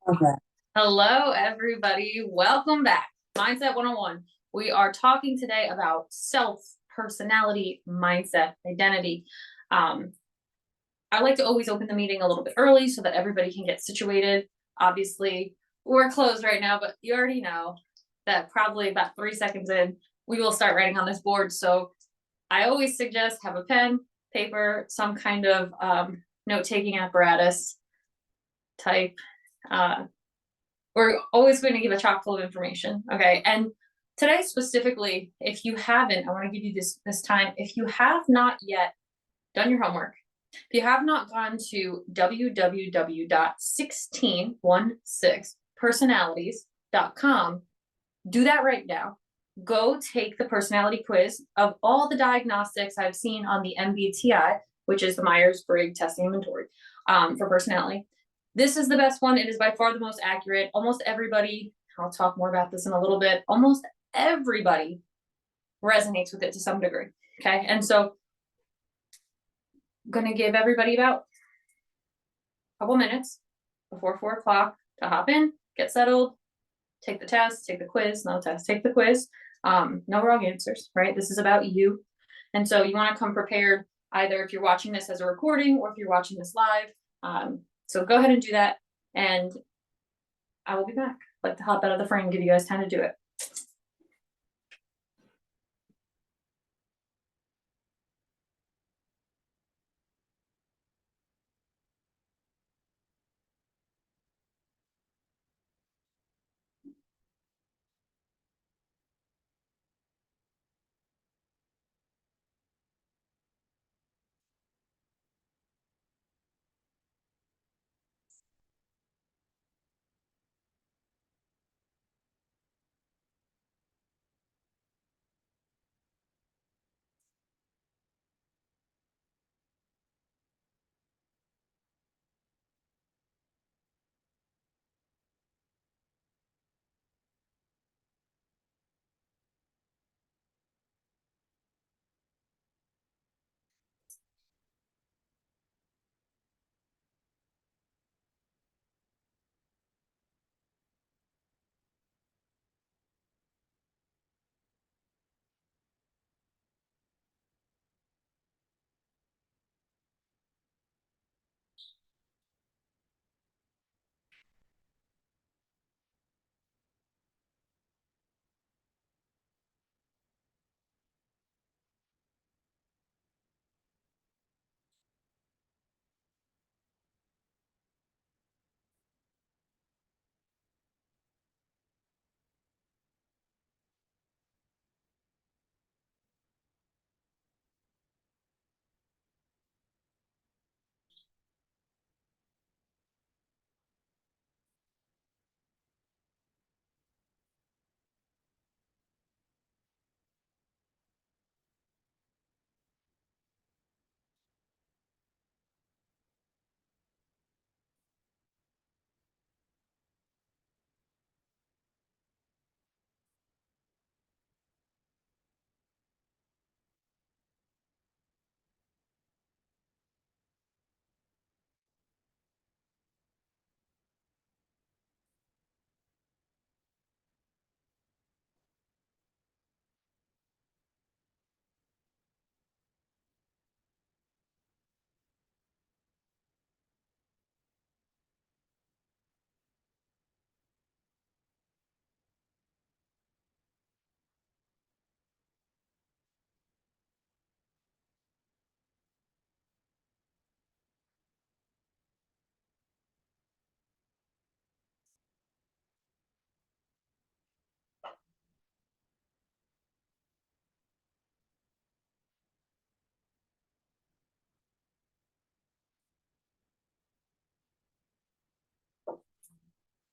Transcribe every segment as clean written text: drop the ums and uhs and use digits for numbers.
Okay. Hello, everybody. Welcome back. Mindset 101. We are talking today about self, personality, mindset, identity. Um, I like to always open the meeting a little bit early so that everybody can get situated. Obviously, we're closed right now, but you already know that probably about 3 seconds in, we will start writing on this board. So I always suggest have a pen, paper, some kind of note taking apparatus type. Uh, we're always going to give a chock full of information. Okay. And today specifically, if you haven't, I want to give you this time. If you have not yet done your homework, if you have not gone to www.1616personalities.com, do that right now. Go take the personality quiz. Of all the diagnostics I've seen on the MBTI, which is the Myers-Briggs Testing Inventory for personality, this is the best one. It is by far the most accurate. Almost everybody, I'll talk more about this in a little bit, almost everybody resonates with it to some degree. Okay. And so I'm going to give everybody about a couple minutes before 4 o'clock to hop in, get settled, take the test, take the quiz, no test, take the quiz. No wrong answers, right? This is about you. And so you want to come prepared either if you're watching this as a recording or if you're watching this live. So go ahead and do that. And I will be back. I'd like to hop out of the frame, give you guys time to do it.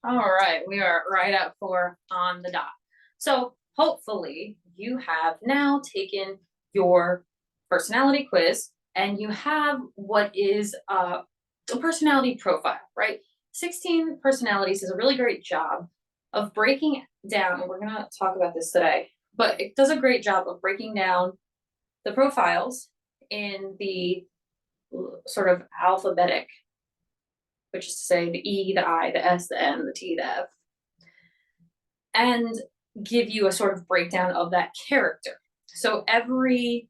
All right, we are right at 4 on the dot. So hopefully you have now taken your personality quiz and you have what is a personality profile, right? 16 personalities is a really great job of breaking down, and we're going to talk about this today, but it does a great job of breaking down the profiles in the sort of alphabetic which is to say the E, the I, the S, the M, the T, the F, and give you a sort of breakdown of that character. So every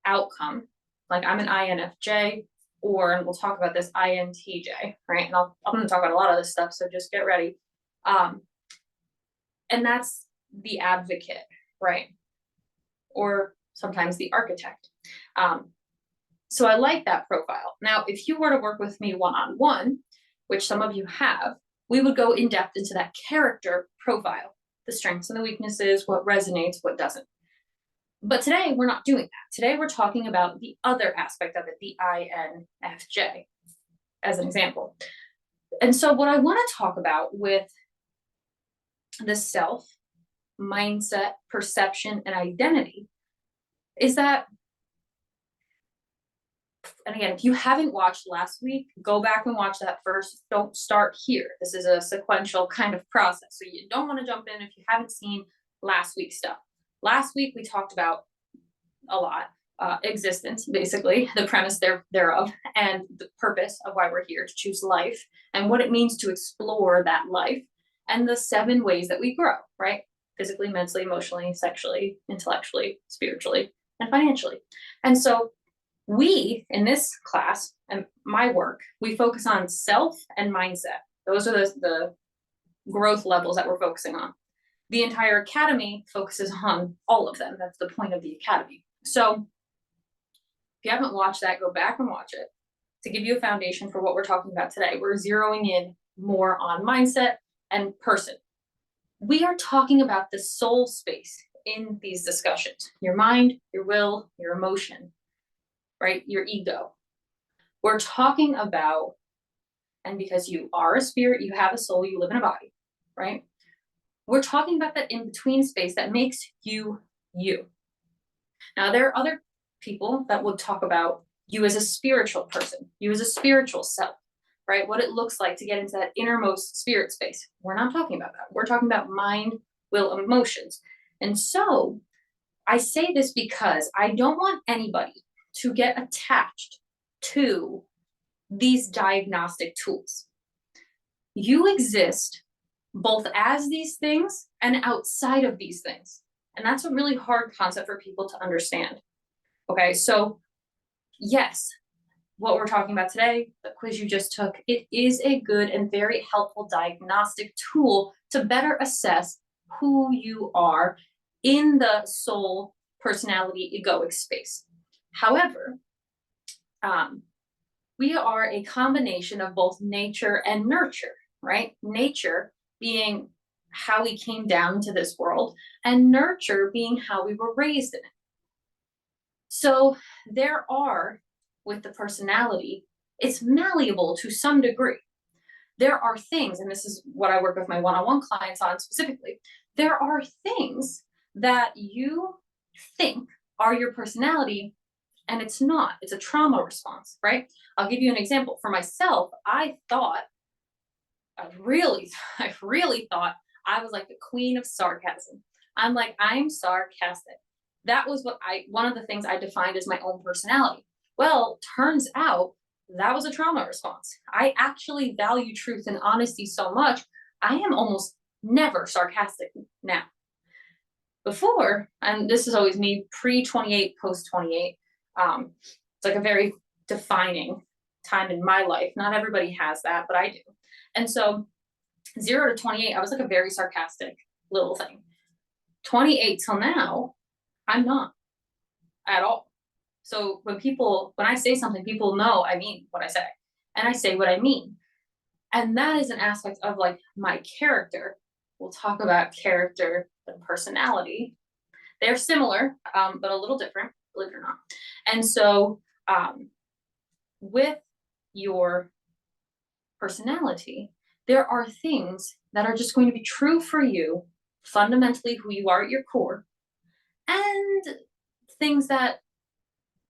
outcome, like I'm an INFJ, or, and we'll talk about this, INTJ, right? And I'm going to talk about a lot of this stuff, so just get ready. And that's the advocate, right? Or sometimes the architect. So I like that profile. Now, if you were to work with me one-on-one, which some of you have, we would go in depth into that character profile, the strengths and the weaknesses, what resonates, what doesn't. But today we're not doing that. Today we're talking about the other aspect of it, the INFJ, as an example. And so what I want to talk about with the self, mindset, perception, and identity is that, and again, if you haven't watched last week, go back and watch that first. Don't start here. This is a sequential kind of process. So you don't want to jump in if you haven't seen last week's stuff. Last week, we talked about a lot, existence, basically, the premise thereof, and the purpose of why we're here to choose life, and what it means to explore that life, and the 7 ways that we grow, right? Physically, mentally, emotionally, sexually, intellectually, spiritually, and financially. And so we, in this class, and my work, we focus on self and mindset. Those are the growth levels that we're focusing on. The entire academy focuses on all of them. That's the point of the academy. So if you haven't watched that, go back and watch it to give you a foundation for what we're talking about today. We're zeroing in more on mindset and person. We are talking about the soul space in these discussions. Your mind, your will, your emotion, right? Your ego. We're talking about, and because you are a spirit, you have a soul, you live in a body, right? We're talking about that in-between space that makes you, you. Now, there are other people that would talk about you as a spiritual person, you as a spiritual self, right? What it looks like to get into that innermost spirit space. We're not talking about that. We're talking about mind, will, emotions. And so I say this because I don't want anybody to get attached to these diagnostic tools. You exist both as these things and outside of these things. And that's a really hard concept for people to understand. Okay, so yes, what we're talking about today, the quiz you just took, it is a good and very helpful diagnostic tool to better assess who you are in the soul, personality, egoic space. However, we are a combination of both nature and nurture, right? Nature being how we came down to this world, and nurture being how we were raised in it. So there are, with the personality, it's malleable to some degree. There are things, and this is what I work with my one-on-one clients on specifically, there are things that you think are your personality, and it's not. It's a trauma response, right? I'll give you an example. For myself, I really thought I was like the queen of sarcasm. I'm sarcastic. That was one of the things I defined as my own personality. Well, turns out that was a trauma response. I actually value truth and honesty so much, I am almost never sarcastic now. Before, and this is always me, pre-28, post-28, it's like a very defining time in my life. Not everybody has that, but I do. And so 0 to 28, I was like a very sarcastic little thing. 28 till now, I'm not at all. So when I say something, people know I mean what I say, and I say what I mean. And that is an aspect of like my character. We'll talk about character and personality. They're similar, but a little different, believe it or not. And so with your personality, there are things that are just going to be true for you, fundamentally who you are at your core, and things that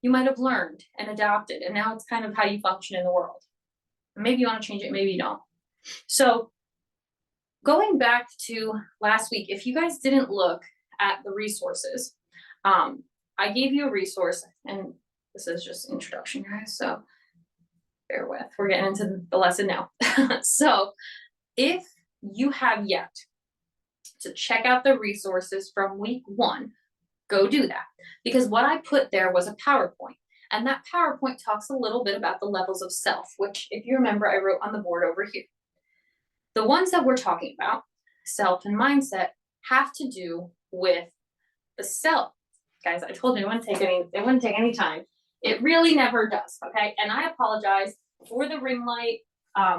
you might have learned and adopted, and now it's kind of how you function in the world. Maybe you want to change it, maybe you don't. So going back to last week, if you guys didn't look at the resources, I gave you a resource, and this is just introduction, guys. So bear with, we're getting into the lesson now. So if you have yet to check out the resources from week 1, go do that. Because what I put there was a PowerPoint. And that PowerPoint talks a little bit about the levels of self, which, if you remember, I wrote on the board over here. The ones that we're talking about, self and mindset, have to do with the self. Guys, I told you it wouldn't take any time. It really never does, okay? And I apologize for the ring light.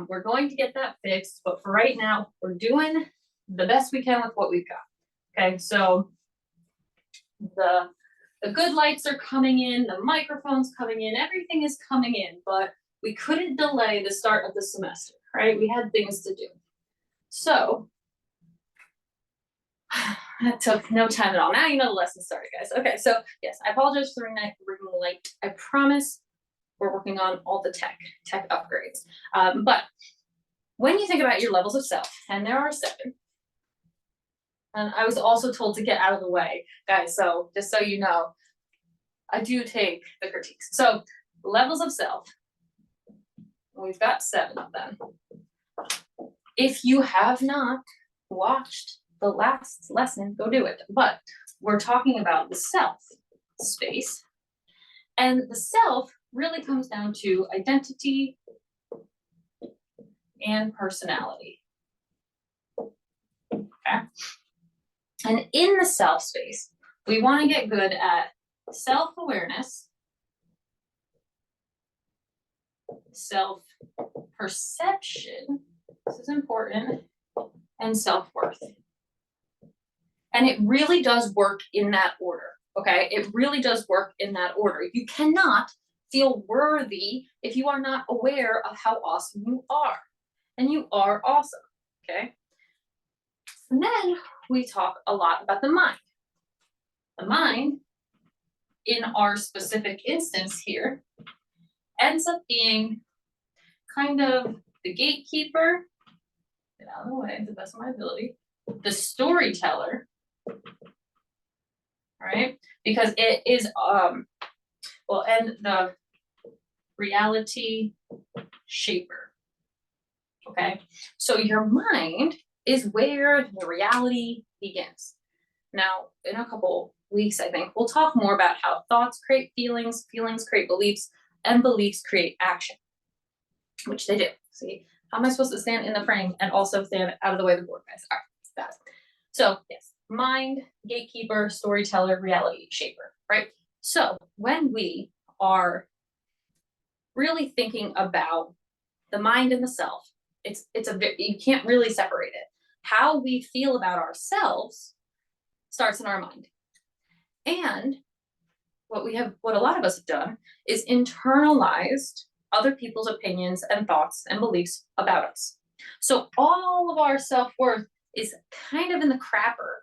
We're going to get that fixed, but for right now, we're doing the best we can with what we've got. Okay, so the good lights are coming in, the microphone's coming in, everything is coming in, but we couldn't delay the start of the semester, right? We had things to do. So that took no time at all. Now you know the lesson started, guys. Okay, so yes, I apologize for the ring light. I promise we're working on all the tech upgrades. But when you think about your levels of self, and there are 7, and I was also told to get out of the way, guys, so just so you know, I do take the critiques. So levels of self, we've got 7 of them. If you have not watched the last lesson, go do it. But we're talking about the self space. And the self really comes down to identity and personality. Okay. And in the self space, we want to get good at self-awareness, self-perception, this is important, and self-worth. And it really does work in that order, okay? It really does work in that order. You cannot feel worthy if you are not aware of how awesome you are. And you are awesome, okay? And then we talk a lot about the mind. The mind, in our specific instance here, ends up being kind of the gatekeeper, get out of the way to the best of my ability, the storyteller, right? Because it is, and the reality shaper, okay? So your mind is where the reality begins. Now, in a couple weeks, I think, we'll talk more about how thoughts create feelings, feelings create beliefs, and beliefs create action, which they do. See, how am I supposed to stand in the frame and also stand out of the way of the board, guys? All right, got it. So, yes, mind, gatekeeper, storyteller, reality shaper, right? So, when we are really thinking about the mind and the self, you can't really separate it. How we feel about ourselves starts in our mind. And what a lot of us have done is internalized other people's opinions and thoughts and beliefs about us. So all of our self-worth is kind of in the crapper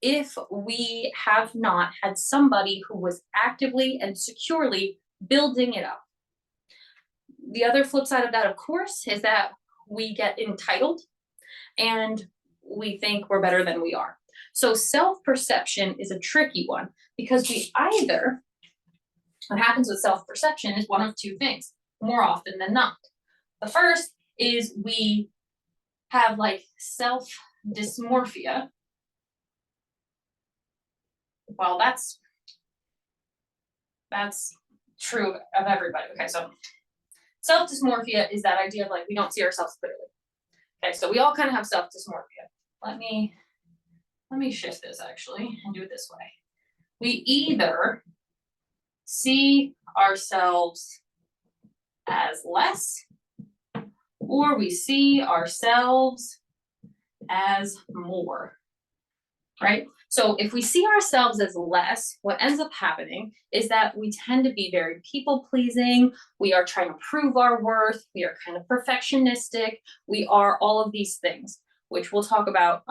if we have not had somebody who was actively and securely building it up. The other flip side of that, of course, is that we get entitled and we think we're better than we are. So self-perception is a tricky one because what happens with self-perception is one of 2 things, more often than not. The first is we have like self-dysmorphia. Well, that's true of everybody. Okay, so self-dysmorphia is that idea of like we don't see ourselves clearly. Okay, so we all kind of have self-dysmorphia. Let me shift this actually and do it this way. We either see ourselves as less or we see ourselves as more, right? So if we see ourselves as less, what ends up happening is that we tend to be very people-pleasing. We are trying to prove our worth. We are kind of perfectionistic. We are all of these things, which we'll talk about.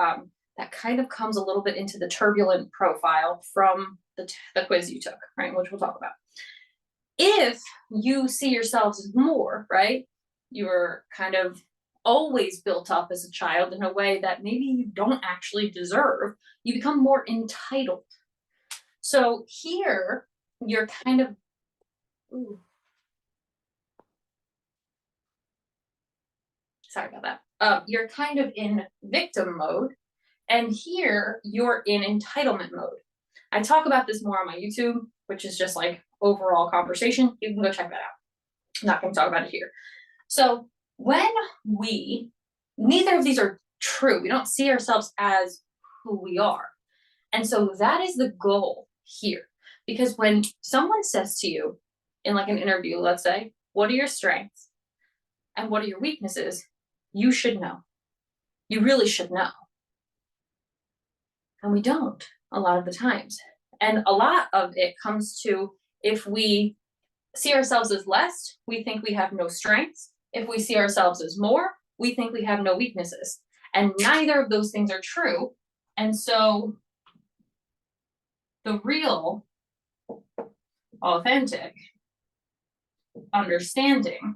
That kind of comes a little bit into the turbulent profile from the quiz you took, right? Which we'll talk about. If you see yourselves as more, right? You're kind of always built up as a child in a way that maybe you don't actually deserve. You become more entitled. So here you're kind of, sorry about that. You're kind of in victim mode, and here you're in entitlement mode. I talk about this more on my YouTube, which is just like overall conversation. You can go check that out. I'm not going to talk about it here. So when neither of these are true, we don't see ourselves as who we are. And so that is the goal here. Because when someone says to you in like an interview, let's say, what are your strengths and what are your weaknesses? You should know. You really should know. And we don't a lot of the times. And a lot of it comes to, if we see ourselves as less, we think we have no strengths. If we see ourselves as more, we think we have no weaknesses. And neither of those things are true. And so the real, authentic understanding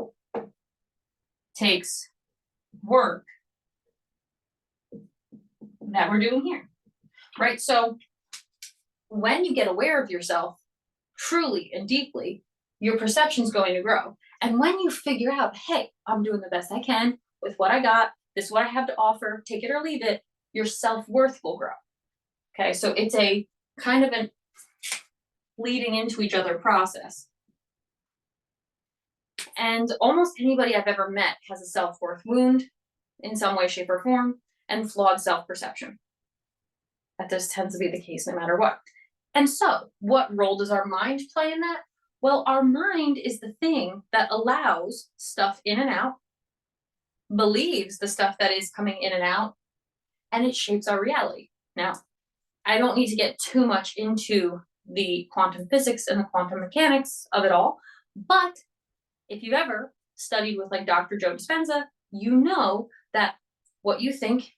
takes work that we're doing here, right? So when you get aware of yourself truly and deeply, your perception is going to grow. And when you figure out, hey, I'm doing the best I can with what I got, this is what I have to offer, take it or leave it, your self-worth will grow. Okay, so it's a kind of an leading into each other process. And almost anybody I've ever met has a self-worth wound in some way, shape, or form, and flawed self-perception. That just tends to be the case no matter what. And so, what role does our mind play in that? Well, our mind is the thing that allows stuff in and out, believes the stuff that is coming in and out, and it shapes our reality. Now, I don't need to get too much into the quantum physics and the quantum mechanics of it all, but if you've ever studied with like Dr. Joe Dispenza, you know that what you think,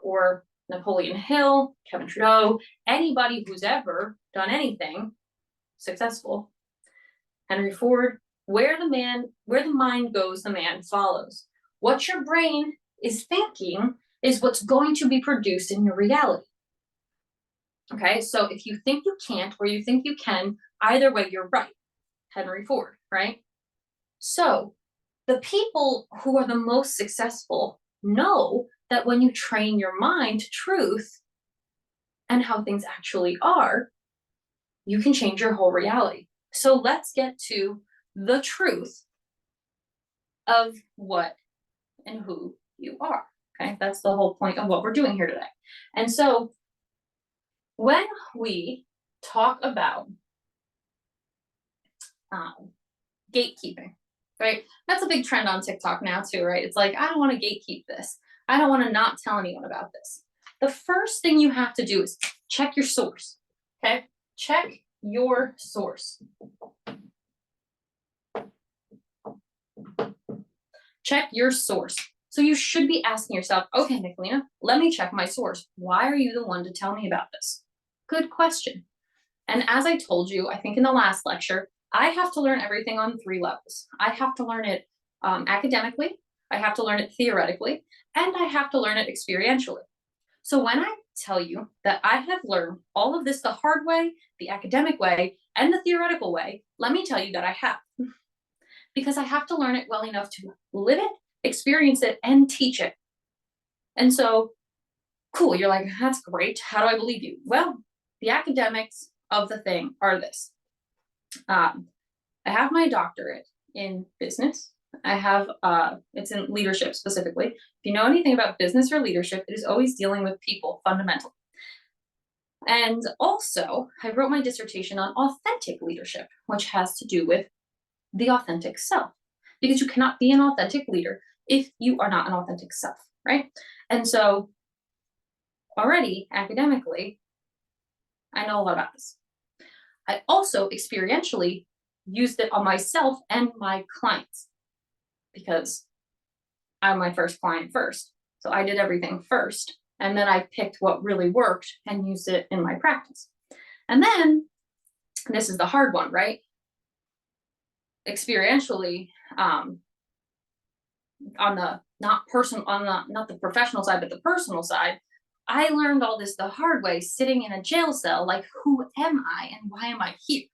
or Napoleon Hill, Kevin Trudeau, anybody who's ever done anything successful, Henry Ford, where the mind goes, the man follows. What your brain is thinking is what's going to be produced in your reality. Okay, so if you think you can't or you think you can, either way, you're right. Henry Ford, right? So the people who are the most successful know that when you train your mind to truth and how things actually are, you can change your whole reality. So let's get to the truth of what and who you are. Okay, that's the whole point of what we're doing here today. And so when we talk about gatekeeping, right? That's a big trend on TikTok now too, right? It's like, I don't want to gatekeep this. I don't want to not tell anyone about this. The first thing you have to do is check your source, okay? Check your source. Check your source. So you should be asking yourself, okay, Nicolina, let me check my source. Why are you the one to tell me about this? Good question. And as I told you, I think in the last lecture, I have to learn everything on 3 levels. I have to learn it academically, I have to learn it theoretically, and I have to learn it experientially. So when I tell you that I have learned all of this the hard way, the academic way, and the theoretical way, let me tell you that I have. Because I have to learn it well enough to live it, experience it, and teach it. And so, cool, you're like, that's great. How do I believe you? Well, the academics of the thing are this. I have my doctorate in business. I have, it's in leadership specifically. If you know anything about business or leadership, it is always dealing with people fundamentally. And also, I wrote my dissertation on authentic leadership, which has to do with the authentic self, because you cannot be an authentic leader if you are not an authentic self, right? And so already academically, I know a lot about this. I also experientially used it on myself and my clients, because I'm my first client first. So I did everything first, and then I picked what really worked and used it in my practice. And then, this is the hard one, right? Experientially, on the not the professional side, but the personal side, I learned all this the hard way, sitting in a jail cell. Like, who am I and why am I here?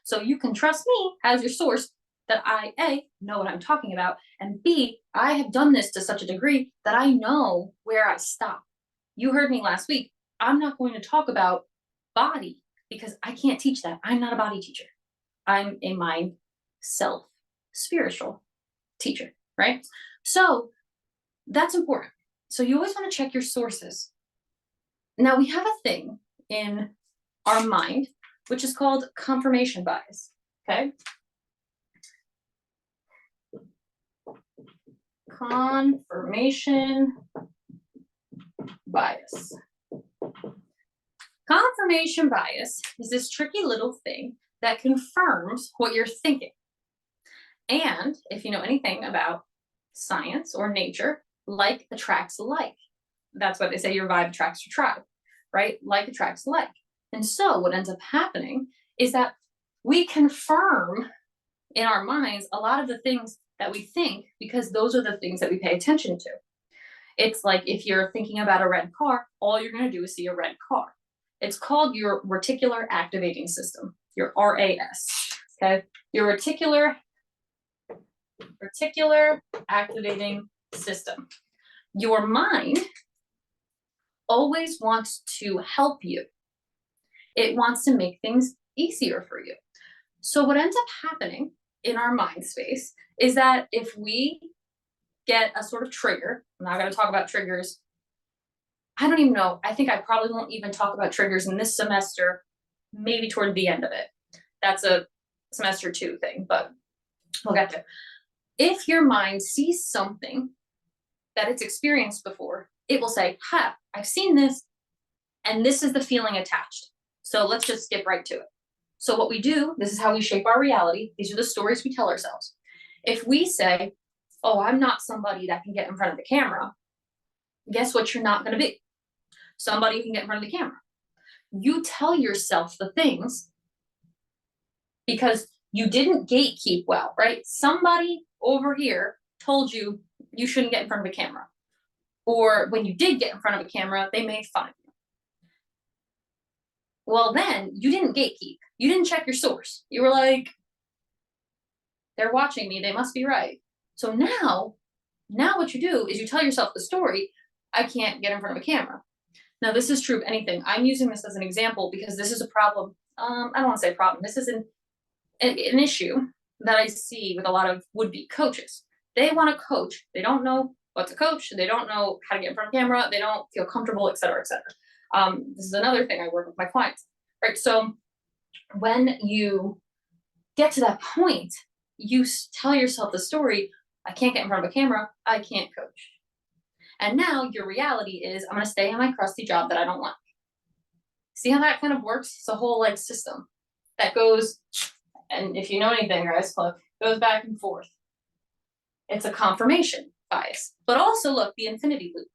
So you can trust me as your source that I, A, know what I'm talking about, and B, I have done this to such a degree that I know where I stop. You heard me last week. I'm not going to talk about body because I can't teach that. I'm not a body teacher. I'm a mind, self, spiritual teacher, right? So that's important. So you always want to check your sources. Now we have a thing in our mind, which is called confirmation bias, okay? Confirmation bias. Confirmation bias is this tricky little thing that confirms what you're thinking. And if you know anything about science or nature, like attracts like. That's why they say your vibe attracts your tribe, right? Like attracts like. And so what ends up happening is that we confirm in our minds a lot of the things that we think because those are the things that we pay attention to. It's like if you're thinking about a red car, all you're going to do is see a red car. It's called your reticular activating system, your RAS. Okay, your reticular activating system. Your mind always wants to help you. It wants to make things easier for you. So what ends up happening in our mind space is that if we get a sort of trigger, I'm not going to talk about triggers. I don't even know. I think I probably won't even talk about triggers in this semester, maybe toward the end of it. That's a semester 2 thing, but we'll get there. If your mind sees something that it's experienced before, it will say, ha, I've seen this, and this is the feeling attached. So let's just skip right to it. So what we do, this is how we shape our reality. These are the stories we tell ourselves. If we say, oh, I'm not somebody that can get in front of the camera, guess what you're not going to be? Somebody who can get in front of the camera. You tell yourself the things because you didn't gatekeep well, right? Somebody over here told you you shouldn't get in front of a camera. Or when you did get in front of a camera, they made fun of you. Well, then you didn't gatekeep. You didn't check your source. You were like, they're watching me. They must be right. So now what you do is you tell yourself the story, I can't get in front of a camera. Now, this is true of anything. I'm using this as an example because this is a problem. I don't want to say problem. This is an issue that I see with a lot of would-be coaches. They want to coach. They don't know what to coach. They don't know how to get in front of camera. They don't feel comfortable, et cetera, et cetera. This is another thing I work with my clients, right? So when you get to that point, you tell yourself the story, I can't get in front of a camera. I can't coach. And now your reality is I'm going to stay on my crusty job that I don't like. See how that kind of works? It's a whole like system that goes, and if you know anything, guys, look, goes back and forth. It's a confirmation bias. But also look, the infinity loop.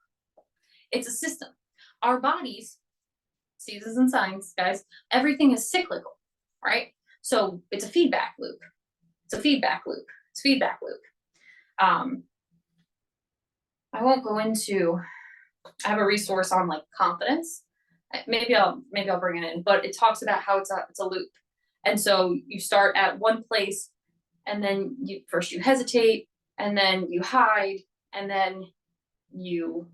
It's a system. Our bodies, seasons and signs, guys, everything is cyclical, right? So it's a feedback loop. It's a feedback loop. It's a feedback loop. I won't go into, I have a resource on like confidence. Maybe I'll bring it in, but it talks about how it's a loop. And so you start at one place and then you hesitate and then you hide and then you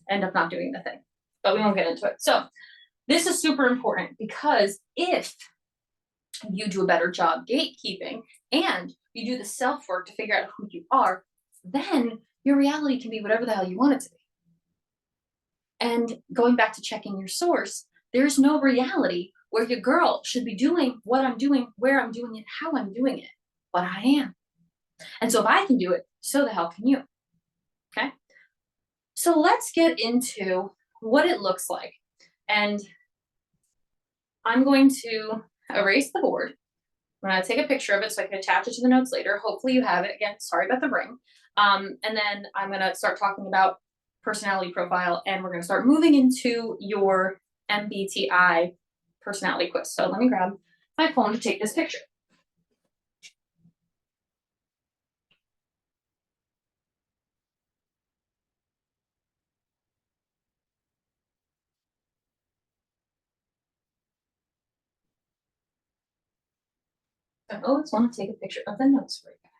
end up not doing the thing, but we won't get into it. So this is super important because if you do a better job gatekeeping and you do the self-work to figure out who you are, then your reality can be whatever the hell you want it to be. And going back to checking your source, there's no reality where your girl should be doing what I'm doing, where I'm doing it, how I'm doing it, but I am. And so if I can do it, so the hell can you. Okay? So let's get into what it looks like. And I'm going to erase the board. I'm going to take a picture of it so I can attach it to the notes later. Hopefully you have it. Again, sorry about the ring. And then I'm going to start talking about personality profile, and we're going to start moving into your MBTI personality quiz. So let me grab my phone to take this picture. I always want to take a picture of the notes for you guys.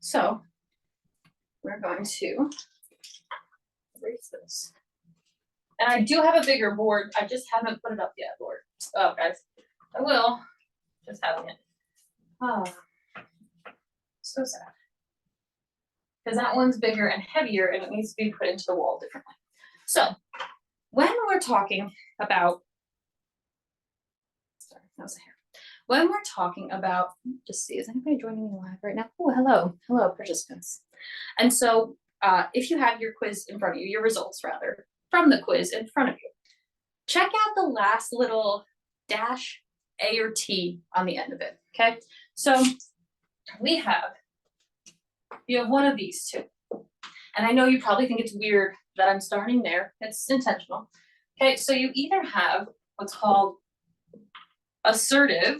So we're going to erase this. And I do have a bigger board. I just haven't put it up yet, Lord. Oh, guys, I will. Just having it. Oh, so sad. Because that one's bigger and heavier and it needs to be put into the wall differently. So when we're talking about, sorry, that was a hair. When we're talking about, just see, is anybody joining me live right now? Oh, hello, participants. And so if you have your quiz in front of you, your results rather, from the quiz in front of you, check out the last little dash A or T on the end of it, okay? So you have one of these two. And I know you probably think it's weird that I'm starting there. It's intentional. Okay, so you either have what's called assertive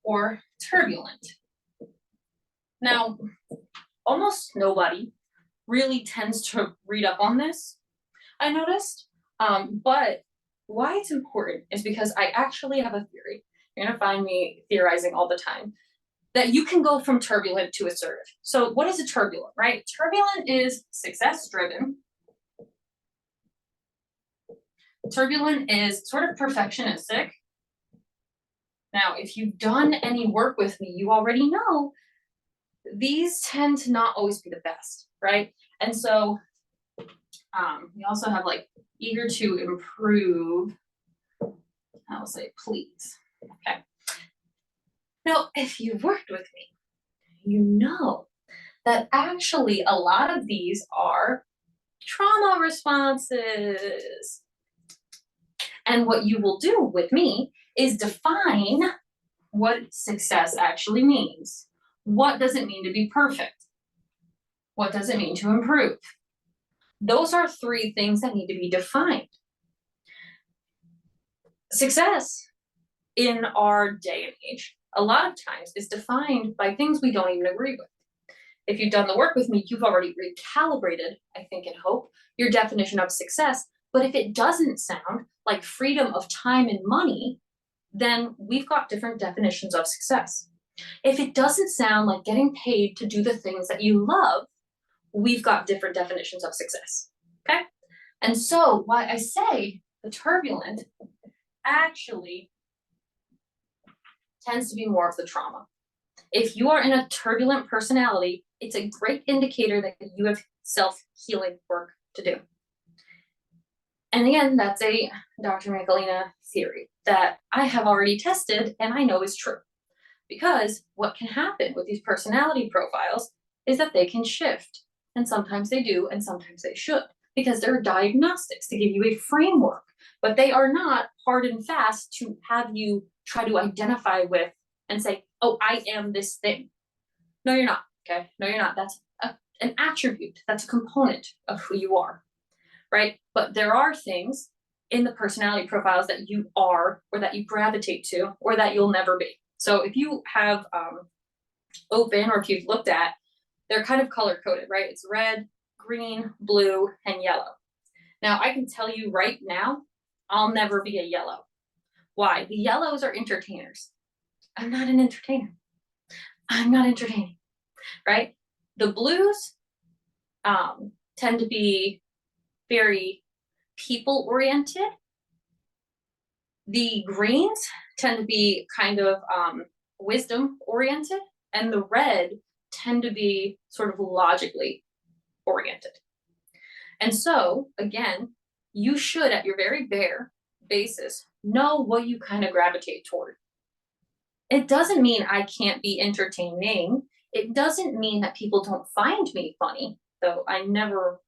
or turbulent. Now, almost nobody really tends to read up on this, I noticed. But why it's important is because I actually have a theory. You're gonna find me theorizing all the time, that you can go from turbulent to assertive. So what is a turbulent, right? Turbulent is success driven. Turbulent is sort of perfectionistic. Now, if you've done any work with me, you already know these tend to not always be the best, right? And so we also have like eager to improve. I'll say please, okay? Now, if you've worked with me, you know that actually a lot of these are trauma responses. And what you will do with me is define what success actually means. What does it mean to be perfect? What does it mean to improve? Those are three things that need to be defined. Success in our day and age, a lot of times, is defined by things we don't even agree with. If you've done the work with me, you've already recalibrated, I think and hope, your definition of success. But if it doesn't sound like freedom of time and money, then we've got different definitions of success. If it doesn't sound like getting paid to do the things that you love, we've got different definitions of success, okay? And so why I say the turbulent actually tends to be more of the trauma. If you are in a turbulent personality, it's a great indicator that you have self-healing work to do. And again, that's a Dr. Michelina theory that I have already tested and I know is true. Because what can happen with these personality profiles is that they can shift. And sometimes they do, and sometimes they should. Because they're diagnostics to give you a framework. But they are not hard and fast to have you try to identify with and say, oh, I am this thing. No, you're not, okay? No, you're not. That's an attribute. That's a component of who you are, right? But there are things in the personality profiles that you are, or that you gravitate to, or that you'll never be. So if you have open, or if you've looked at, they're kind of color coded, right? It's red, green, blue, and yellow. Now I can tell you right now, I'll never be a yellow. Why? The yellows are entertainers. I'm not an entertainer. I'm not entertaining, right? The blues tend to be very people oriented. The greens tend to be kind of wisdom oriented, and the red tend to be sort of logically oriented. And so, again, you should, at your very bare basis, know what you kind of gravitate toward. It doesn't mean I can't be entertaining. It doesn't mean that people don't find me funny, though I never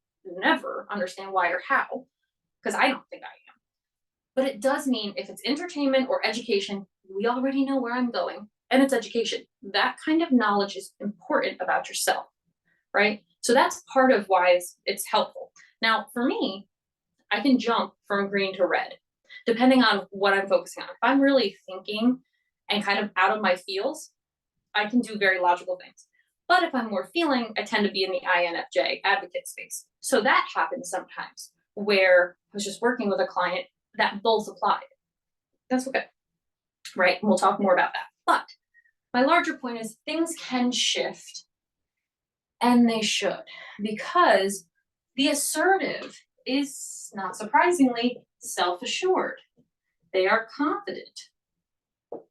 understand why or how, because I don't think I am. But it does mean if it's entertainment or education, we already know where I'm going, and it's education. That kind of knowledge is important about yourself, right? So that's part of why it's helpful. Now, for me, I can jump from green to red, depending on what I'm focusing on. If I'm really thinking and kind of out of my feels, I can do very logical things. But if I'm more feeling, I tend to be in the INFJ advocate space. So that happens sometimes where I was just working with a client that both applied. That's okay, right? And we'll talk more about that. But my larger point is things can shift, and they should, because the assertive is, not surprisingly, self-assured. They are confident,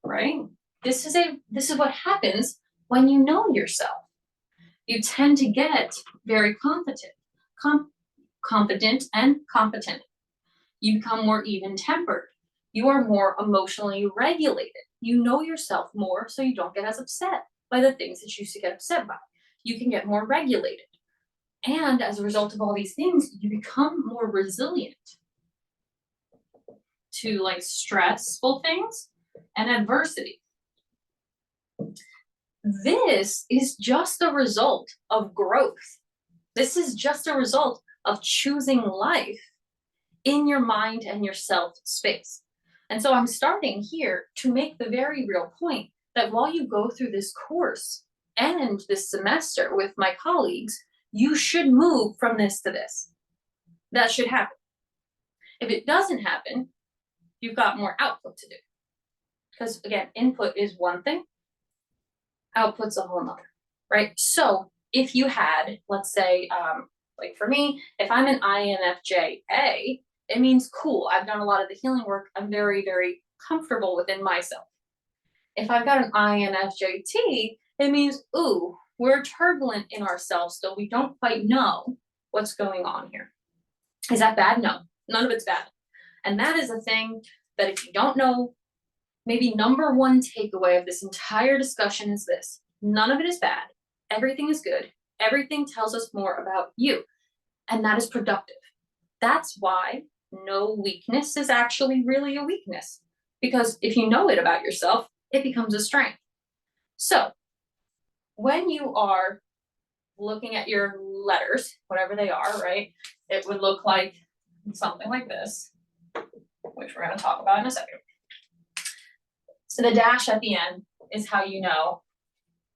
right? This is what happens when you know yourself. You tend to get very confident and competent. You become more even-tempered. You are more emotionally regulated. You know yourself more, so you don't get as upset by the things that you used to get upset by. You can get more regulated. And as a result of all these things, you become more resilient to like stressful things and adversity. This is just a result of growth. This is just a result of choosing life in your mind and your self space. And so I'm starting here to make the very real point that while you go through this course and this semester with my colleagues, you should move from this to this. That should happen. If it doesn't happen, you've got more output to do. Because again, input is one thing, output's a whole nother, right? So if you had, let's say, like for me, if I'm an INFJ-A, it means cool, I've done a lot of the healing work, I'm very, very comfortable within myself. If I've got an INFJ-T, it means, ooh, we're turbulent in ourselves still, we don't quite know what's going on here. Is that bad? No, none of it's bad. And that is a thing that if you don't know, maybe number one takeaway of this entire discussion is this: none of it is bad. Everything is good. Everything tells us more about you. And that is productive. That's why no weakness is actually really a weakness. Because if you know it about yourself, it becomes a strength. So when you are looking at your letters, whatever they are, right, it would look like something like this, which we're going to talk about in a second. So the dash at the end is how you know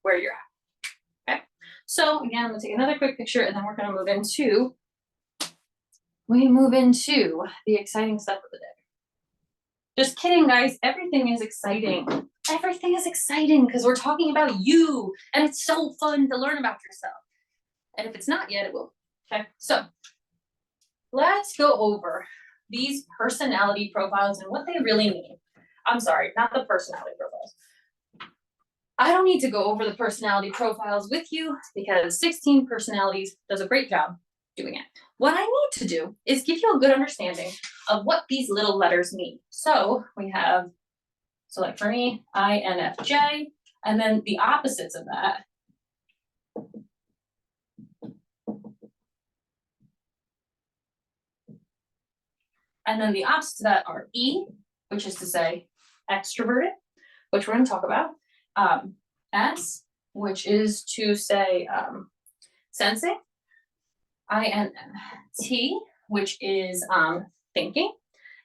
where you're at. Okay. So again, I'm going to take another quick picture, and then we're going to move into the exciting stuff of the day. Just kidding, guys. Everything is exciting. Everything is exciting because we're talking about you, and it's so fun to learn about yourself. And if it's not yet, it will. Okay. So let's go over these personality profiles and what they really mean. I'm sorry, not the personality profiles. I don't need to go over the personality profiles with you because 16 personalities does a great job doing it. What I need to do is give you a good understanding of what these little letters mean. So we have, so like for me, INFJ, and then the opposites of that. And then the opposites of that are E, which is to say extroverted, which we're going to talk about. S, which is to say sensing. INT, which is thinking.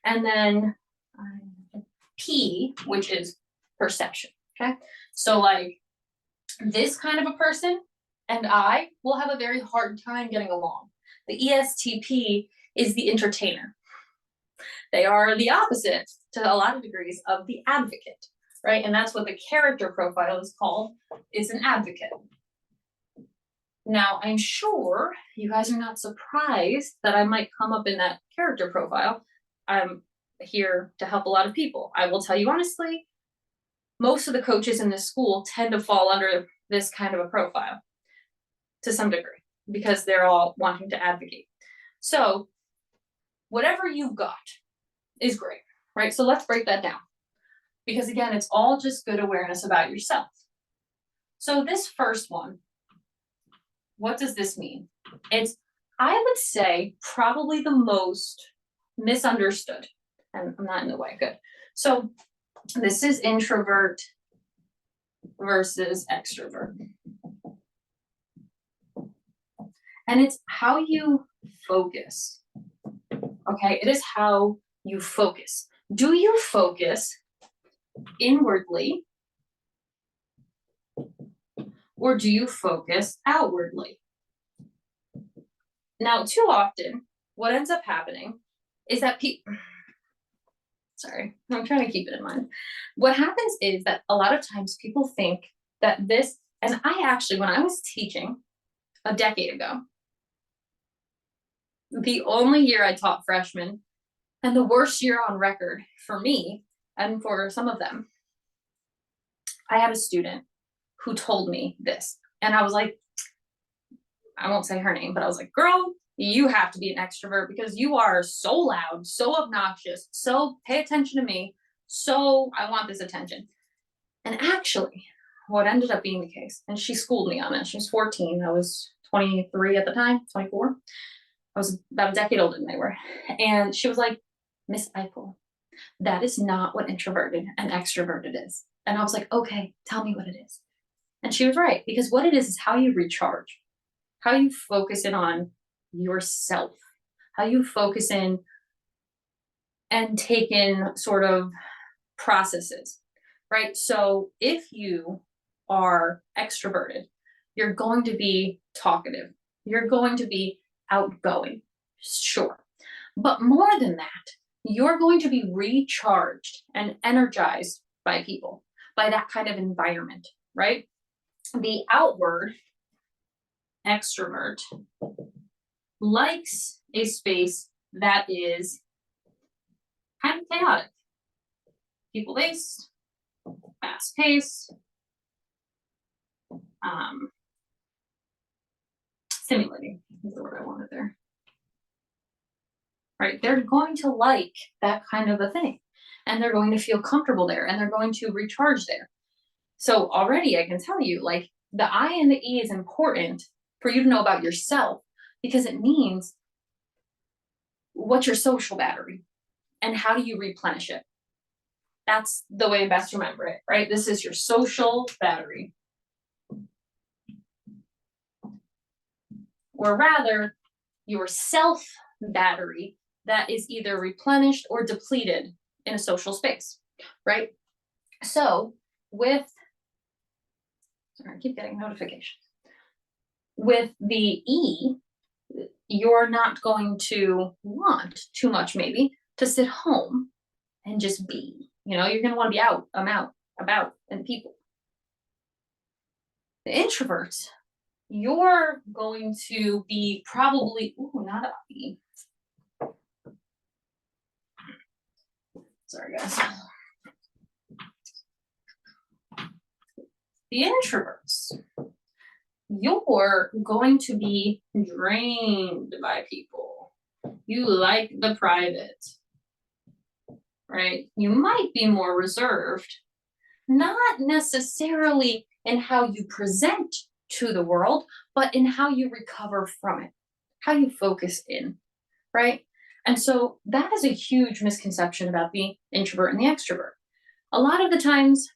And then P, which is perception. Okay. So like this kind of a person and I will have a very hard time getting along. The ESTP is the entertainer. They are the opposite to a lot of degrees of the advocate, right? And that's what the character profile is called. It's an advocate. Now, I'm sure you guys are not surprised that I might come up in that character profile. I'm here to help a lot of people. I will tell you honestly, most of the coaches in this school tend to fall under this kind of a profile to some degree because they're all wanting to advocate. So whatever you've got is great, right? So let's break that down because again, it's all just good awareness about yourself. So this first one, what does this mean? It's, I would say, probably the most misunderstood. And I'm not in the way, good. So this is introvert versus extrovert. And it's how you focus. Okay, it is how you focus. Do you focus inwardly, or do you focus outwardly? Now, too often, what ends up happening is that sorry, I'm trying to keep it in mind. What happens is that a lot of times people think that this, and I actually, when I was teaching a decade ago, the only year I taught freshmen and the worst year on record for me and for some of them, I had a student who told me this. And I was like, I won't say her name, but I was like, girl, you have to be an extrovert because you are so loud, so obnoxious, so pay attention to me. So I want this attention. And actually, what ended up being the case, and she schooled me on it. She was 14. I was 23 at the time, 24. I was about a decade older than they were. And she was like, Miss Eichel, that is not what introverted and extroverted is. And I was like, okay, tell me what it is. And she was right, because what it is how you recharge, how you focus in on yourself, how you focus in and take in sort of processes, right? So if you are extroverted, you're going to be talkative, you're going to be outgoing, sure. But more than that, you're going to be recharged and energized by people, by that kind of environment, right? The outward extrovert likes a space that is kind of chaotic, people-based, fast-paced, stimulating is the word I wanted there. Right? They're going to like that kind of a thing, and they're going to feel comfortable there, and they're going to recharge there. So already I can tell you, like, the I and the E is important for you to know about yourself, because it means what's your social battery and how do you replenish it? That's the way best to remember it, right? This is your social battery. Or rather, your self battery that is either replenished or depleted in a social space, right? So sorry, I keep getting notifications. With the E, you're not going to want too much, maybe, to sit home and just be. You're going to want to be out, about, and people. The introverts, you're going to be probably, not a E. Sorry, guys. The introverts, you're going to be drained by people. You like the private, right? You might be more reserved, not necessarily in how you present to the world, but in how you recover from it, how you focus in, right? And so that is a huge misconception about the introvert and the extrovert. A lot of the times,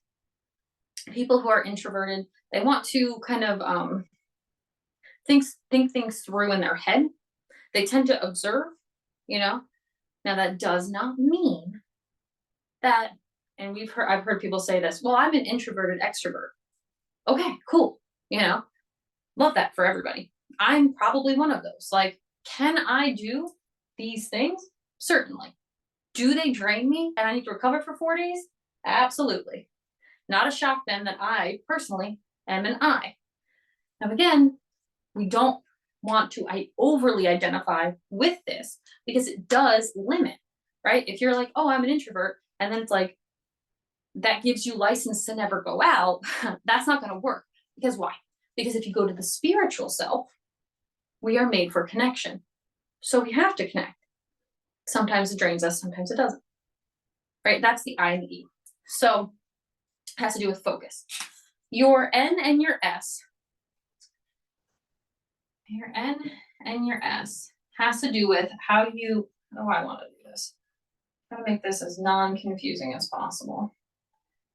people who are introverted, they want to kind of think things through in their head. They tend to observe, Now that does not mean that, and I've heard people say this, well, I'm an introverted extrovert. Okay, cool. Love that for everybody. I'm probably one of those. Like, can I do these things? Certainly. Do they drain me and I need to recover for 4 days? Absolutely. Not a shock then that I personally am an I. Now, again, we don't want to overly identify with this because it does limit, right? If you're like, oh, I'm an introvert, and then it's like, that gives you license to never go out, that's not going to work. Because why? Because if you go to the spiritual self, we are made for connection. So we have to connect. Sometimes it drains us, sometimes it doesn't. Right? That's the I and the E. So it has to do with focus. Your N and your S. Your N and your S has to do with how you, I want to do this. I'm going to make this as non-confusing as possible.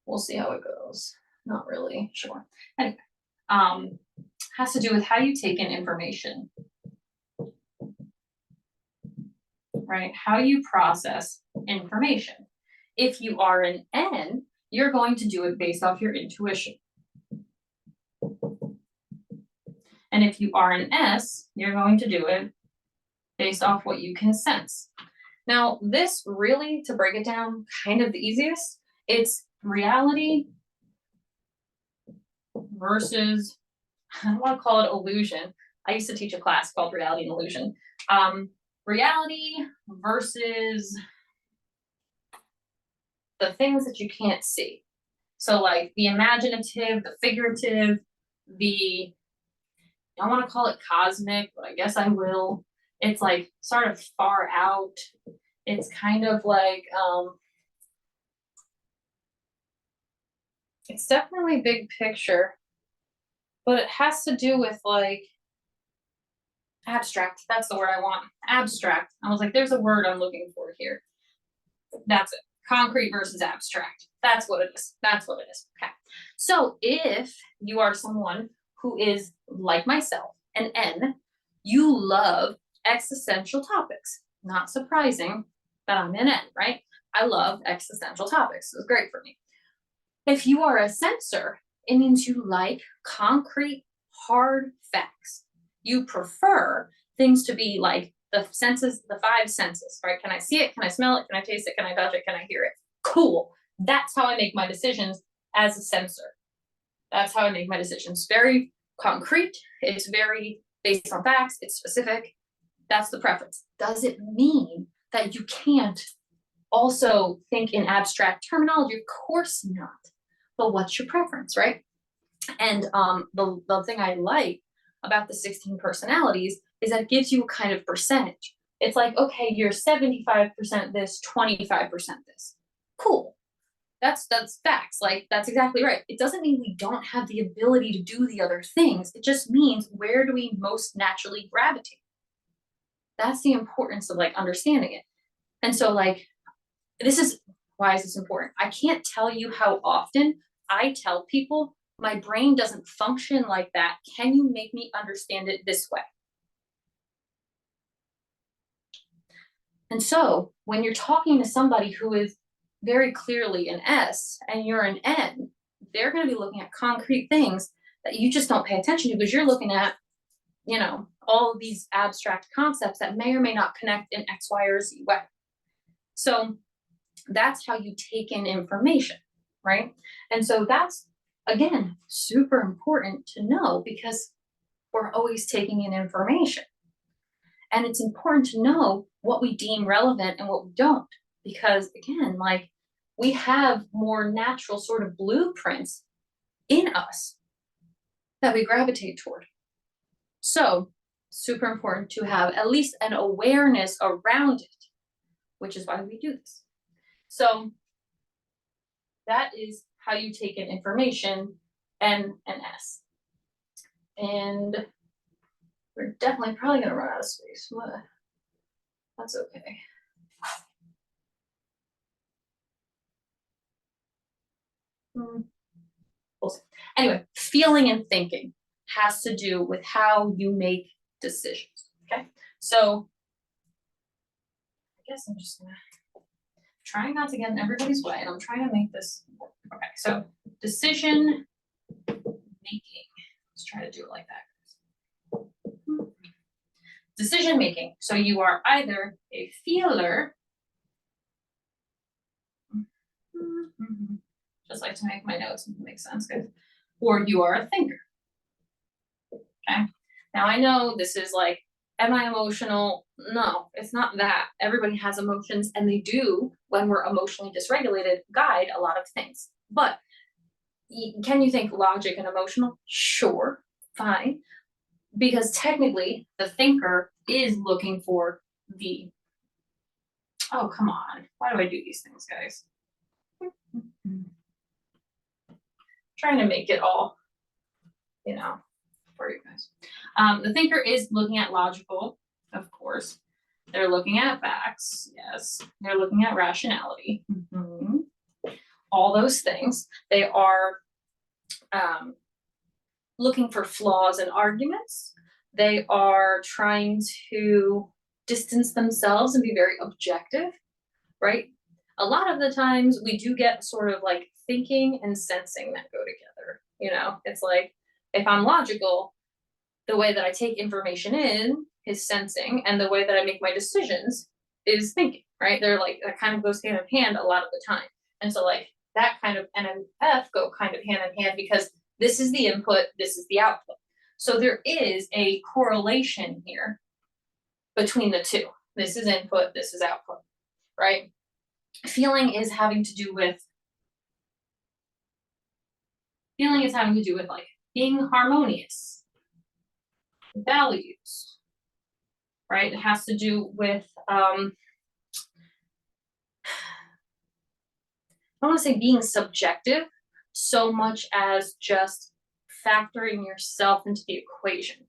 We'll see how it goes. Not really sure. Anyway, has to do with how you take in information, right? How you process information. If you are an N, you're going to do it based off your intuition. And if you are an S, you're going to do it based off what you can sense. Now, this really, to break it down, kind of the easiest, it's reality versus, I don't want to call it illusion. I used to teach a class called Reality and Illusion. Reality versus the things that you can't see. So like the imaginative, the figurative, I don't want to call it cosmic, but I guess I will. It's like sort of far out. It's kind of like, it's definitely big picture, but it has to do with like abstract. That's the word I want. Abstract. I was like, there's a word I'm looking for here. That's it. Concrete versus abstract. That's what it is. That's what it is. Okay. So if you are someone who is like myself, an N, you love existential topics. Not surprising that I'm an N, right? I love existential topics. It's great for me. If you are a sensor, it means you like concrete, hard facts. You prefer things to be like the senses, the five senses, right? Can I see it? Can I smell it? Can I taste it? Can I touch it? Can I hear it? Cool. That's how I make my decisions as a sensor. That's how I make my decisions. Very concrete. It's very based on facts. It's specific. That's the preference. Does it mean that you can't also think in abstract terminology? Of course not. But what's your preference, right? And the thing I like about the 16 personalities is that it gives you a kind of percentage. It's like, okay, you're 75% this, 25% this. Cool. That's facts. Like, that's exactly right. It doesn't mean we don't have the ability to do the other things. It just means, where do we most naturally gravitate? That's the importance of like understanding it. And so like, why is this important? I can't tell you how often I tell people, my brain doesn't function like that. Can you make me understand it this way? And so when you're talking to somebody who is very clearly an S and you're an N, they're going to be looking at concrete things that you just don't pay attention to, because you're looking at, all of these abstract concepts that may or may not connect in X, Y, or Z way. So that's how you take in information, right? And so that's, again, super important to know, because we're always taking in information. And it's important to know what we deem relevant and what we don't, because again, like, we have more natural sort of blueprints in us that we gravitate toward. So super important to have at least an awareness around it, which is why we do this. So that is how you take in information, N and S. And we're definitely probably going to run out of space. That's okay. We'll see. Anyway, feeling and thinking has to do with how you make decisions. Okay, so I guess I'm just gonna try not to get in everybody's way, and I'm trying to make this work. Okay, so decision making. Let's try to do it like that. Decision making. So you are either a feeler. Just like to make my notes and make sense, guys. Or you are a thinker. Okay. Now I know this is like, am I emotional? No, it's not that. Everybody has emotions, and they do, when we're emotionally dysregulated, guide a lot of things. But can you think logic and emotional? Sure, fine. Because technically, the thinker is looking for the, oh, come on. Why do I do these things, guys? Trying to make it all, for you guys. The thinker is looking at logical, of course. They're looking at facts, yes. They're looking at rationality, all those things. They are looking for flaws in arguments. They are trying to distance themselves and be very objective, right? A lot of the times we do get sort of like thinking and sensing that go together. It's like, if I'm logical, The way that I take information in is sensing, and the way that I make my decisions is thinking, right? They're like, that kind of goes hand in hand a lot of the time. And so like that kind of N and F go kind of hand in hand because this is the input, this is the output. So there is a correlation here between the two. This is input, this is output, right? Feeling is having to do with like being harmonious, values, right? It has to do with I don't want to say being subjective so much as just factoring yourself into the equation.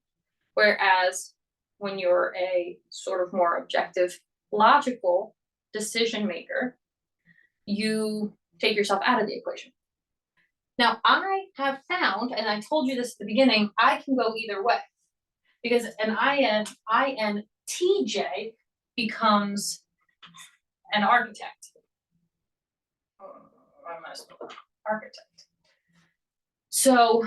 Whereas when you're a sort of more objective, logical decision maker, you take yourself out of the equation. Now, I have found, and I told you this at the beginning, I can go either way because an INTJ becomes an architect. Architect. So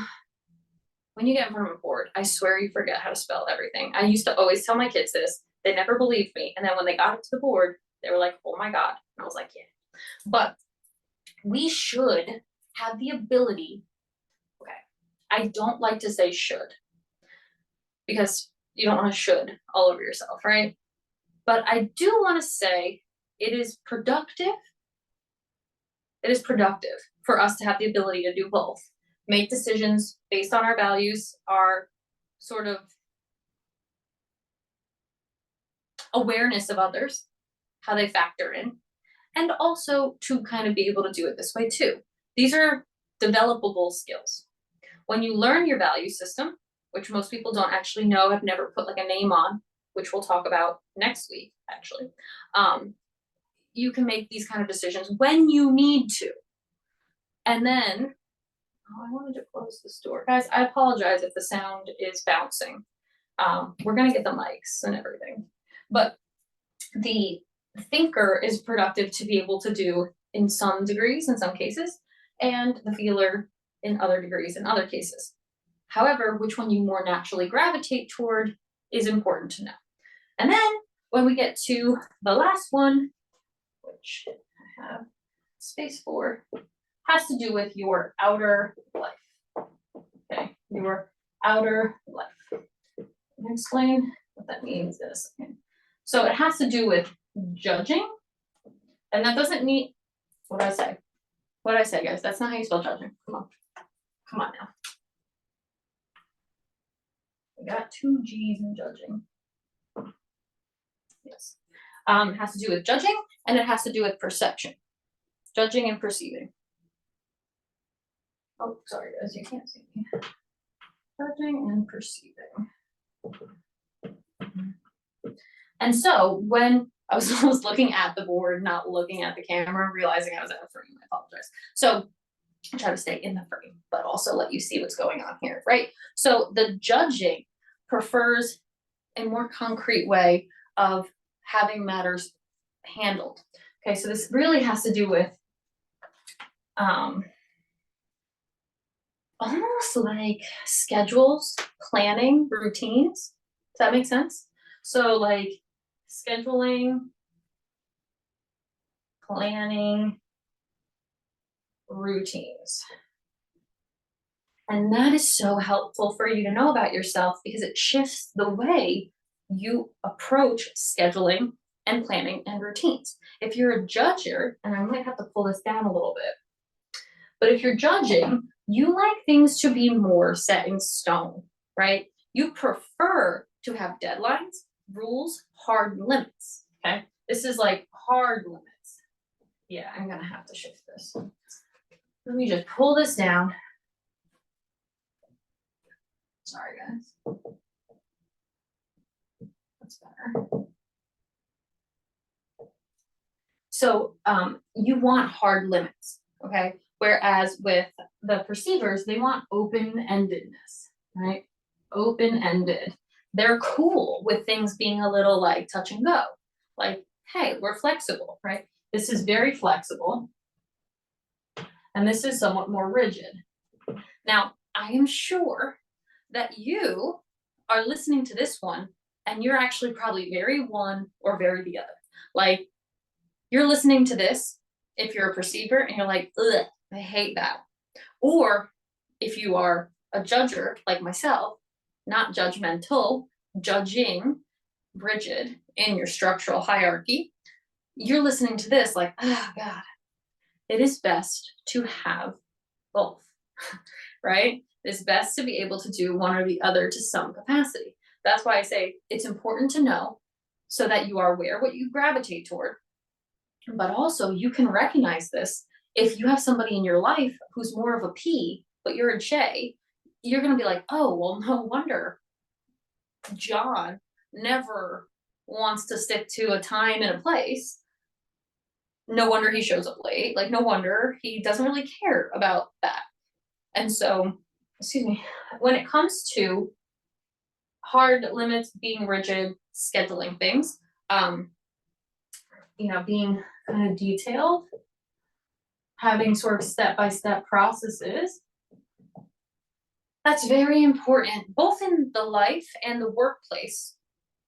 when you get in front of a board, I swear you forget how to spell everything. I used to always tell my kids this. They never believed me. And then when they got up to the board, they were like, oh my God. And I was like, yeah. But we should have the ability. Okay. I don't like to say should because you don't want to should all over yourself, right? But I do want to say it is productive. It is productive for us to have the ability to do both. Make decisions based on our values, our sort of awareness of others, how they factor in, and also to kind of be able to do it this way too. These are developable skills. When you learn your value system, which most people don't actually know, have never put like a name on, which we'll talk about next week, actually, you can make these kind of decisions when you need to. And then, oh, I wanted to close this door. Guys, I apologize if the sound is bouncing. We're gonna get the mics and everything. But the thinker is productive to be able to do in some degrees, in some cases, and the feeler in other degrees, in other cases. However, which one you more naturally gravitate toward is important to know. And then when we get to the last one, which I have space for, has to do with your outer life. Okay, your outer life. Let me explain what that means in a second. So it has to do with judging, and that doesn't mean, what did I say? What did I say, guys? That's not how you spell judging. Come on now. We got 2 G's in judging. Yes. It has to do with judging, and it has to do with perception. Judging and perceiving. Oh, sorry guys, you can't see me. Judging and perceiving. And so when I was looking at the board, not looking at the camera, realizing I was out of frame, I apologize. So I try to stay in the frame, but also let you see what's going on here, right? So the judging prefers a more concrete way of having matters handled. Okay, so this really has to do with almost like schedules, planning, routines. Does that make sense? So like scheduling, planning, routines. And that is so helpful for you to know about yourself because it shifts the way you approach scheduling and planning and routines. If you're a judger, and I might have to pull this down a little bit, but if you're judging, you like things to be more set in stone, right? You prefer to have deadlines, rules, hard limits, okay? This is like hard limits. Yeah, I'm gonna have to shift this. Let me just pull this down. Sorry, guys. That's better. So you want hard limits, okay? Whereas with the perceivers, they want open-endedness, right? Open-ended. They're cool with things being a little like touch and go. Like, hey, we're flexible, right? This is very flexible. And this is somewhat more rigid. Now, I am sure that you are listening to this one and you're actually probably very one or very the other. Like, you're listening to this if you're a perceiver and you're like, ugh, I hate that. Or if you are a judger like myself, not judgmental, judging, rigid in your structural hierarchy, you're listening to this like, oh God, it is best to have both, right? It's best to be able to do one or the other to some capacity. That's why I say it's important to know so that you are aware what you gravitate toward, but also you can recognize this. If you have somebody in your life who's more of a P, but you're a J, you're going to be like, oh, well, no wonder John never wants to stick to a time and a place. No wonder he shows up late. Like, no wonder he doesn't really care about that. And so, excuse me, when it comes to hard limits, being rigid, scheduling things, being kind of detailed, having sort of step-by-step processes, that's very important, both in the life and the workplace,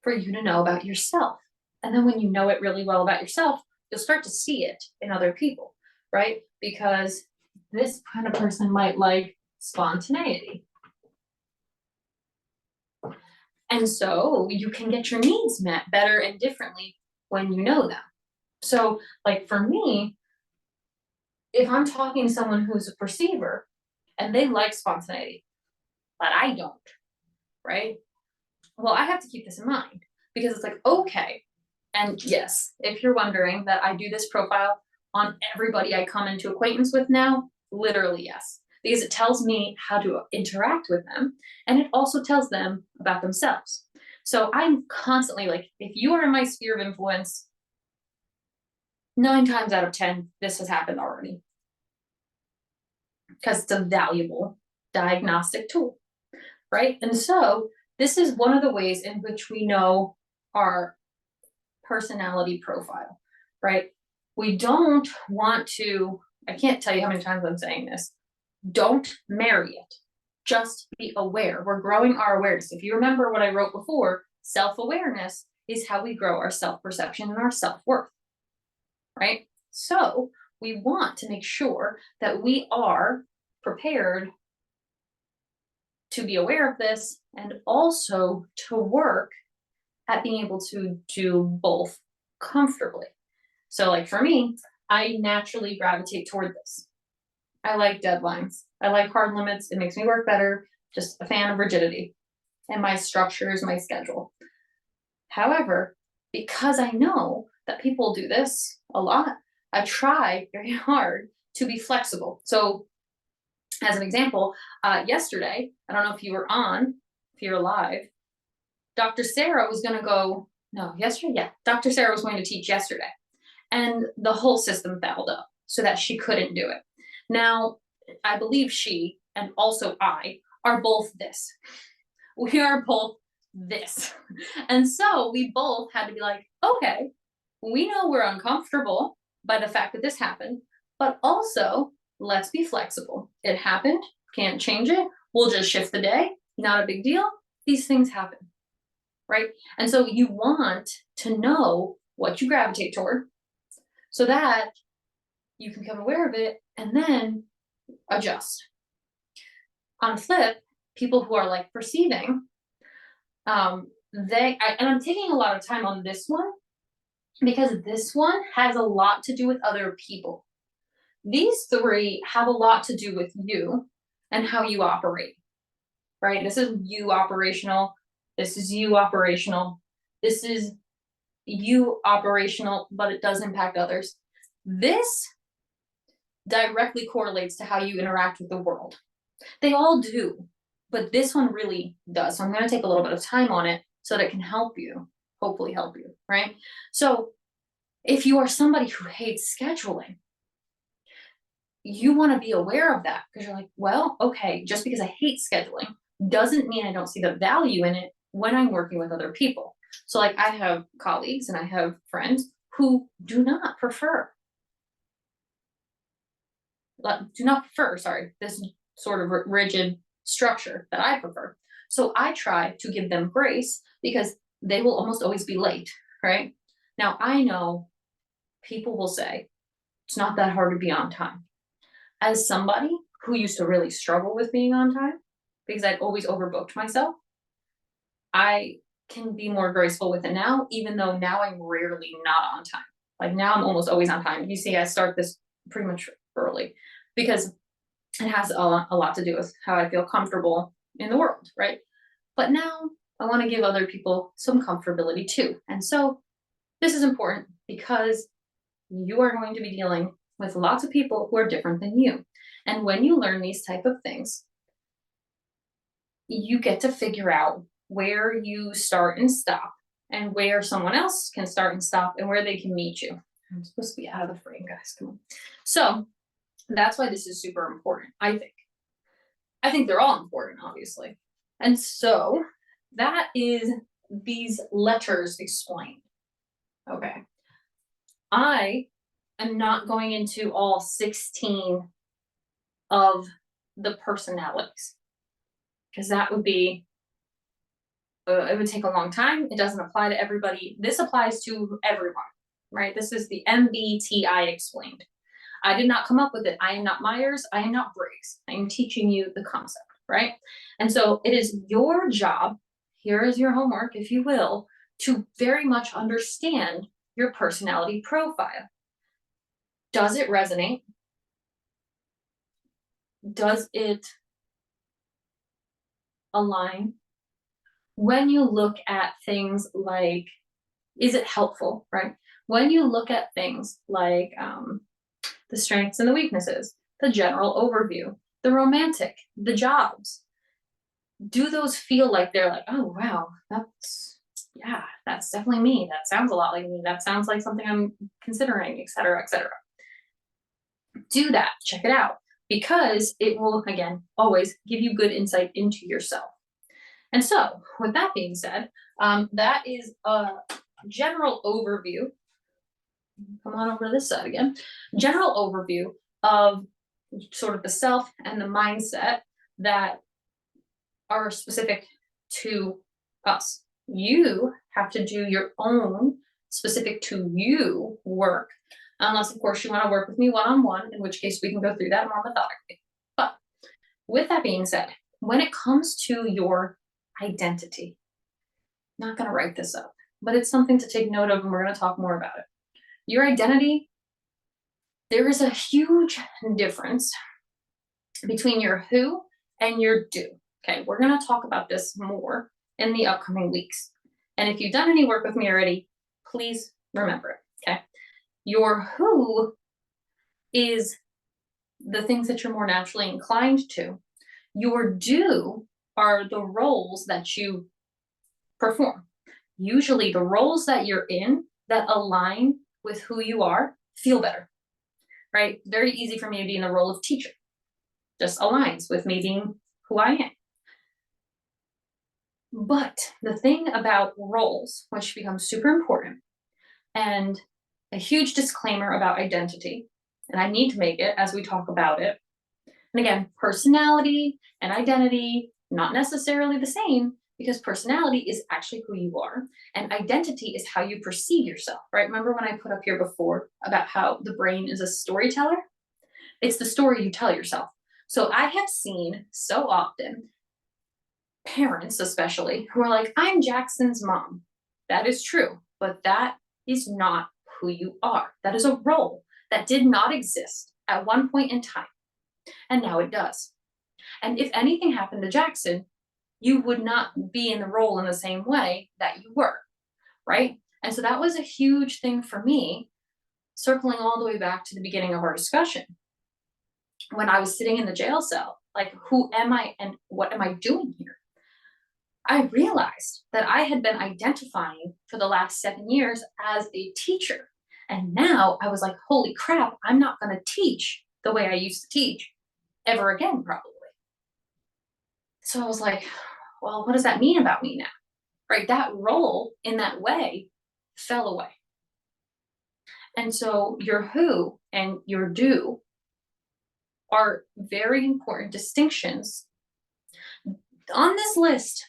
for you to know about yourself. And then when you know it really well about yourself, you'll start to see it in other people, right? Because this kind of person might like spontaneity. And so you can get your needs met better and differently when you know them. So, like for me, if I'm talking to someone who's a perceiver and they like spontaneity, but I don't, right? Well, I have to keep this in mind because it's like, okay. And yes, if you're wondering that I do this profile on everybody I come into acquaintance with now, literally yes, because it tells me how to interact with them and it also tells them about themselves. So I'm constantly like, if you are in my sphere of influence, 9 times out of 10, this has happened already because it's a valuable diagnostic tool, right? And so this is one of the ways in which we know our personality profile, right? We don't want to, I can't tell you how many times I'm saying this, don't marry it. Just be aware. We're growing our awareness. If you remember what I wrote before, self-awareness is how we grow our self-perception and our self-worth, right? So we want to make sure that we are prepared to be aware of this and also to work at being able to do both comfortably. So like for me, I naturally gravitate toward this. I like deadlines. I like hard limits. It makes me work better. Just a fan of rigidity and my structures, my schedule. However, because I know that people do this a lot, I try very hard to be flexible. So as an example, yesterday, I don't know if you were on, if you're live, Dr. Sarah was going to go, no, yesterday? Yeah, Dr. Sarah was going to teach yesterday. And the whole system fouled up so that she couldn't do it. Now, I believe she and also I are both this. We are both this. And so we both had to be like, okay, we know we're uncomfortable by the fact that this happened, but also let's be flexible. It happened, can't change it. We'll just shift the day. Not a big deal. These things happen, right? And so you want to know what you gravitate toward so that you can become aware of it and then adjust. On flip, people who are like perceiving, and I'm taking a lot of time on this one because this one has a lot to do with other people. These 3 have a lot to do with you and how you operate, right? This is you operational. This is you operational. This is you operational, but it does impact others. This directly correlates to how you interact with the world. They all do, but this one really does. So I'm going to take a little bit of time on it so that it can help you, hopefully help you, right? So if you are somebody who hates scheduling, you want to be aware of that because you're like, well, okay, just because I hate scheduling doesn't mean I don't see the value in it when I'm working with other people. So like I have colleagues and I have friends who do not prefer, sorry, this sort of rigid structure that I prefer. So I try to give them grace because they will almost always be late, right? Now I know people will say it's not that hard to be on time. As somebody who used to really struggle with being on time because I'd always overbooked myself, I can be more graceful with it now, even though now I'm rarely not on time. Like now I'm almost always on time. You see, I start this pretty much early because it has a lot to do with how I feel comfortable in the world, right? But now I want to give other people some comfortability too. And so this is important because you are going to be dealing with lots of people who are different than you. And when you learn these type of things, you get to figure out where you start and stop and where someone else can start and stop and where they can meet you. I'm supposed to be out of the frame, guys. Come on. So that's why this is super important, I think. I think they're all important, obviously. And so that is these letters explained. Okay. I am not going into all 16 of the personalities because that would be it would take a long time. It doesn't apply to everybody. This applies to everyone, right? This is the MBTI explained. I did not come up with it. I am not Myers. I am not Briggs. I am teaching you the concept, right? And so it is your job, here is your homework, if you will, to very much understand your personality profile. Does it resonate? Does it align? When you look at things like, is it helpful, right? When you look at things like the strengths and the weaknesses, the general overview, the romantic, the jobs, do those feel like they're like, oh, wow, that's definitely me. That sounds a lot like me. That sounds like something I'm considering, et cetera, et cetera. Do that, check it out, because it will, again, always give you good insight into yourself. And so, with that being said, that is a general overview. Come on over to this side again. General overview of sort of the self and the mindset that are specific to us. You have to do your own specific to you work, unless, of course, you want to work with me one-on-one, in which case we can go through that more methodically. But with that being said, when it comes to your identity, I'm not going to write this up, but it's something to take note of, and we're going to talk more about it. Your identity, there is a huge difference between your who and your do. Okay, we're going to talk about this more in the upcoming weeks. And if you've done any work with me already, please remember it, okay? Your who is the things that you're more naturally inclined to. Your do are the roles that you perform. Usually the roles that you're in that align with who you are feel better, right? Very easy for me to be in the role of teacher. Just aligns with me being who I am. But the thing about roles, which becomes super important, and a huge disclaimer about identity, and I need to make it as we talk about it. And again, personality and identity, not necessarily the same, because personality is actually who you are, and identity is how you perceive yourself, right? Remember when I put up here before about how the brain is a storyteller? It's the story you tell yourself. So I have seen so often parents, especially, who are like, I'm Jackson's mom. That is true, but that is not who you are. That is a role that did not exist at one point in time, and now it does. And if anything happened to Jackson, you would not be in the role in the same way that you were, right? And so that was a huge thing for me, circling all the way back to the beginning of our discussion. When I was sitting in the jail cell, like, who am I and what am I doing here? I realized that I had been identifying for the last 7 years as a teacher. And now I was like, holy crap, I'm not going to teach the way I used to teach ever again, probably. So I was like, well, what does that mean about me now? Right? That role in that way fell away. And so your who and your do are very important distinctions On this list,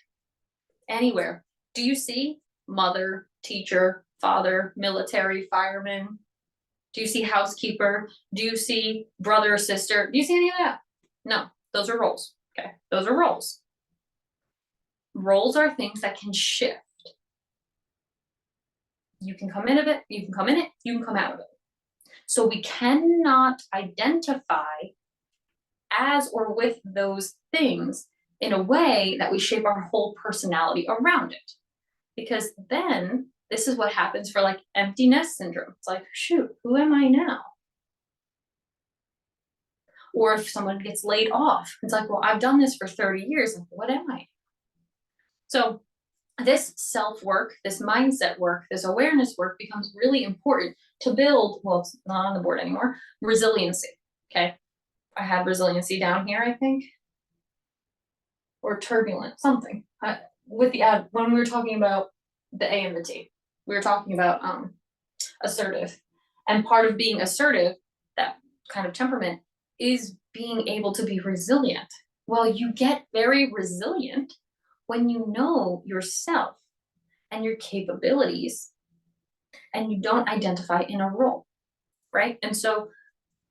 anywhere, do you see mother, teacher, father, military, fireman? Do you see housekeeper? Do you see brother or sister? Do you see any of that? No, those are roles. Okay, those are roles. Roles are things that can shift. You can come in of it, you can come in it, you can come out of it. So we cannot identify as or with those things in a way that we shape our whole personality around it. Because then this is what happens for like empty nest syndrome. It's like, shoot, who am I now? Or if someone gets laid off, it's like, well, I've done this for 30 years. What am I? So this self-work, this mindset work, this awareness work becomes really important to build, well, it's not on the board anymore, resiliency. Okay. I had resiliency down here, I think, or turbulent, something. With the ad, when we were talking about the A and the T, we were talking about assertive. And part of being assertive, that kind of temperament, is being able to be resilient. Well, you get very resilient when you know yourself and your capabilities and you don't identify in a role, right? And so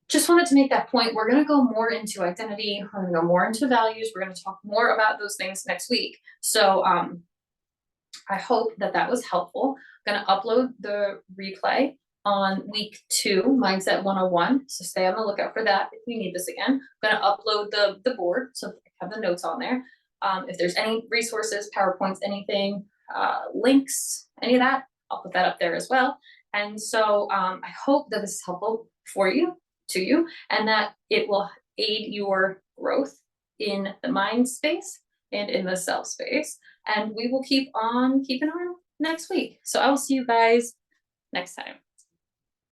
just wanted to make that point. We're going to go more into identity. We're going to go more into values. We're going to talk more about those things next week. So I hope that that was helpful. I'm going to upload the replay on week 2, Mindset 101. So stay on the lookout for that if you need this again. I'm going to upload the board so I have the notes on there. If there's any resources, PowerPoints, anything, links, any of that, I'll put that up there as well. And so I hope that this is helpful for you, to you, and that it will aid your growth in the mind space and in the self space. And we will keep on keeping on next week. So I will see you guys next time.